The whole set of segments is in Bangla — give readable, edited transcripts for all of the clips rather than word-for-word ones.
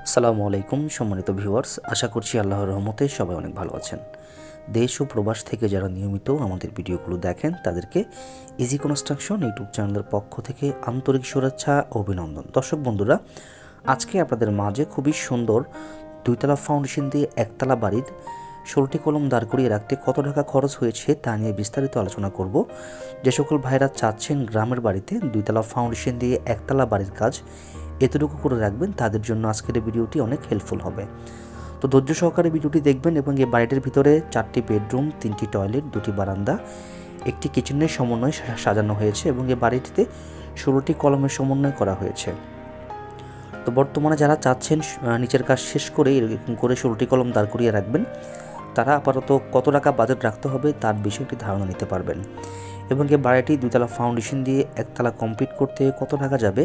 আসসালামু আলাইকুম সম্মানিত ভিউয়ার্স, আশা করছি আল্লাহর রহমতে সবাই অনেক ভালো আছেন। দেশ ও প্রবাস থেকে যারা নিয়মিত আমাদের ভিডিওগুলো দেখেন তাদেরকে ইজি কনস্ট্রাকশন ইউটিউব চ্যানেলের পক্ষ থেকে আন্তরিক শুভেচ্ছা ও অভিনন্দন। দর্শক বন্ধুরা, আজকে আপনাদের মাঝে খুবই সুন্দর দুইতলা ফাউন্ডেশন দিয়ে একতলা বাড়ির 16টি কলম দাঁড় করিয়ে রাখতে কত টাকা খরচ হয়েছে তা নিয়ে বিস্তারিত আলোচনা করব। যে সকল ভাইরা চাচ্ছেন গ্রামের বাড়িতে দুইতলা ফাউন্ডেশন দিয়ে একতলা বাড়ির কাজ এতটুকু করে রাখবেন, তাদের জন্য আজকের এই ভিডিওটি অনেক হেল্পফুল হবে। তো ধৈর্য সহকারে ভিডিওটি দেখবেন এবং এই বাড়িটির ভিতরে 4টি বেডরুম, 3টি টয়লেট, 2টি বারান্দা, একটি কিচেনের সমন্বয়ে সাজানো হয়েছে এবং এই বাড়িটিতে 16টি কলমের সমন্বয় করা হয়েছে। তো বর্তমানে যারা চাচ্ছেন নিচের কাজ শেষ করে এরকম করে 16টি কলম দাঁড় করিয়ে রাখবেন, তারা আপাতত কত টাকা বাজেট রাখতে হবে তার বিষয়ে একটি ধারণা নিতে পারবেন। এবং এই বাড়িটি দুইতলা ফাউন্ডেশন দিয়ে একতলা কমপ্লিট করতে কত টাকা যাবে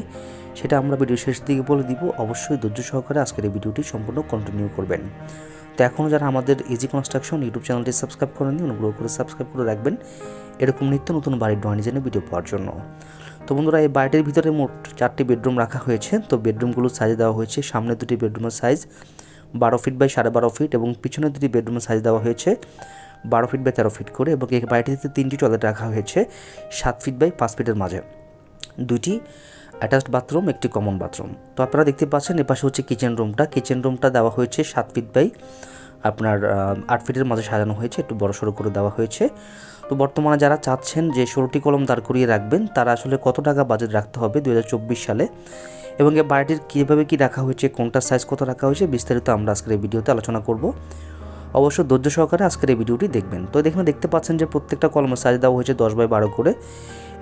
সেটা আমরা ভিডিও শেষ দিকে বলে দিব। অবশ্যই ধৈর্য সহকারে আজকের এই ভিডিওটি সম্পূর্ণ কন্টিনিউ করবেন। তো এখনও যারা আমাদের ইজি কনস্ট্রাকশন ইউটিউব চ্যানেলটি সাবস্ক্রাইব করেননি, অনুগ্রহ করে সাবস্ক্রাইব করে রাখবেন এরকম নিত্য নতুন বাড়ির ড্রয়িং ডিজাইনের ভিডিও পাওয়ার জন্য। তো বন্ধুরা, এই বাড়িটির ভিতরে মোট 4টি বেডরুম রাখা হয়েছে। তো বেডরুমগুলো সাইজ দেওয়া হয়েছে, সামনে 2টি বেডরুমের সাইজ 12 ফিট বাই 12.5 ফিট এবং পিছনে 2টি বেডরুমের সাইজ দেওয়া হয়েছে 12 ফিট বাই 13 ফিট করে। এবং এই বাড়িটিতে 3টি টয়লেট রাখা হয়েছে 7 ফিট বাই 5 ফিটের মাঝে, 2টি অ্যাটাচড বাথরুম, একটি কমন বাথরুম। তো আপনারা দেখতে পাচ্ছেন এপাশে হচ্ছে কিচেন রুমটা দেওয়া হয়েছে 7 ফিট বাই 8 ফিটের মাঝে সাজানো হয়েছে, একটু বড়সড় করে দেওয়া হয়েছে। তো বর্তমানে যারা চাচ্ছেন যে 16টি কলম দাঁড় করিয়ে রাখবেন, তারা আসলে কত টাকা বাজেট রাখতে হবে 2024 সালে এবং এই বাড়িটির কীভাবে কী রাখা হয়েছে, কোনটার সাইজ কত রাখা হয়েছে বিস্তারিত আমরা আজকের এই ভিডিওতে আলোচনা করব। অবশ্য ধৈর্য সহকারে আজকের এই ভিডিওটি দেখবেন। তো দেখতে পাচ্ছেন যে প্রত্যেকটা কলমের সাইজ দেওয়া হয়েছে 10 বাই 12 করে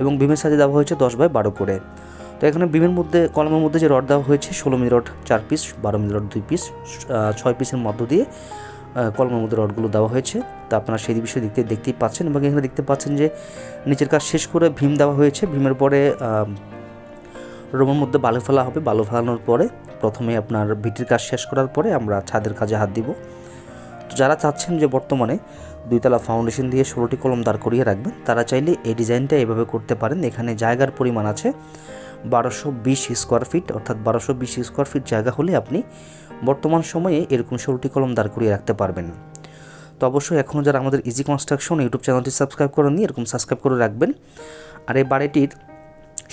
এবং বিমের সাইজ দেওয়া হয়েছে 10 বাই 12 করে। তো এখানে বিমের মধ্যে কলমের মধ্যে যে রড দেওয়া হয়েছে 16 milli rod 4 piece, 12 milli rod 2 piece, 6 পিসের মধ্য দিয়ে কলমের মধ্যে রডগুলো দেওয়া হয়েছে। তো আপনারা সেই বিষয়ে দেখতেই পাচ্ছেন এবং এখানে দেখতে পাচ্ছেন যে নিচের কাজ শেষ করে ভীম দেওয়া হয়েছে। ভীমের পরে রুমের মধ্যে বালু ফেলা হবে। বালু ফেলানোর পরে প্রথমে আপনার ভিটির কাজ শেষ করার পরে আমরা ছাদের কাজে হাত দিব। তো যারা চাচ্ছেন যে বর্তমানে দুইতলা ফাউন্ডেশন দিয়ে 16টি কলম দাঁড় করিয়ে রাখবেন, তারা চাইলে এই ডিজাইনটা এভাবে করতে পারেন। এখানে জায়গার পরিমাণ আছে 1220 স্কোয়ার ফিট, অর্থাৎ 1220 স্কোয়ার ফিট জায়গা হলে আপনি বর্তমান সময়ে এরকম 16টি কলম দাঁড় করিয়ে রাখতে পারবেন। তো অবশ্যই এখনও যারা আমাদের ইজি কনস্ট্রাকশন ইউটিউব চ্যানেলটি সাবস্ক্রাইব করেননি, এরকম সাবস্ক্রাইব করে রাখবেন। আর এই বাড়িটির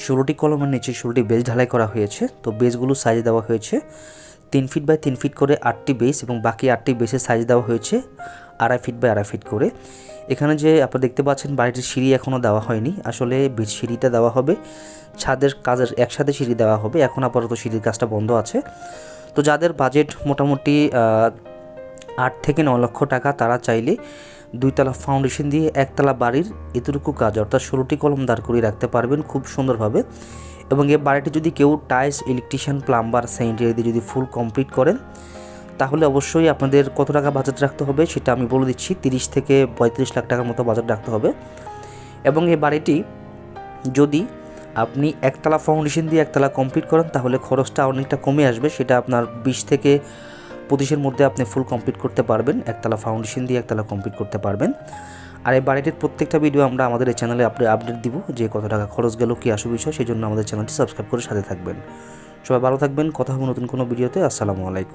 16টি কলমের নিচে 16টি বেজ ঢালাই করা হয়েছে। তো বেজগুলো সাইজ দেওয়া হয়েছে 3 ফিট বাই 3 ফিট করে 8টি বেস এবং বাকি 8টি বেসের সাইজ দেওয়া হয়েছে 2.5 ফিট বাই 2.5 ফিট করে। এখানে যে আপনারা দেখতে পাচ্ছেন বাড়িটির সিঁড়ি এখনও দেওয়া হয়নি, আসলে সিঁড়িটা দেওয়া হবে, ছাদের কাজের একসাথে সিঁড়ি দেওয়া হবে। এখন আপাতত সিঁড়ির কাজটা বন্ধ আছে। তো যাদের বাজেট মোটামুটি 8 থেকে 9 লক্ষ টাকা, তারা চাইলে দুইতলা ফাউন্ডেশন দিয়ে একতলা বাড়ির এতটুকু কাজ অর্থাৎ 16টি কলম দাঁড় করিয়ে রাখতে পারবেন খুব সুন্দরভাবে। এবং এই বাড়িটি যদি কেউ টাইলস, ইলেকট্রিশিয়ান, প্লাম্বার, স্যানিটারি দিয়ে যদি ফুল কমপ্লিট করেন, তাহলে অবশ্যই আপনাদের কত টাকা বাজেট রাখতে হবে সেটা আমি বলে দিচ্ছি। 30 থেকে 35 লাখ টাকার মতো বাজেট রাখতে হবে। এবং এই বাড়িটি যদি আপনি একতলা ফাউন্ডেশন দিয়ে একতলা কমপ্লিট করেন, তাহলে খরচটা অনেকটা কমে আসবে। সেটা আপনার 20 থেকে 25-এর মধ্যে আপনি ফুল কমপ্লিট করতে পারবেন, একতলা ফাউন্ডেশন দিয়ে একতলা কমপ্লিট করতে পারবেন। আর এই বাড়িটির প্রত্যেকটা ভিডিও আমরা আমাদের এই চ্যানেলে আপডেট দিব, যে কত টাকা খরচ গেল, কী আসু বিষয়। সেই জন্য আমাদের চ্যানেলটি সাবস্ক্রাইব করে সাথে থাকবেন। সবাই ভালো থাকবেন, কথা হবে নতুন কোনো ভিডিওতে। আসসালামু আলাইকুম।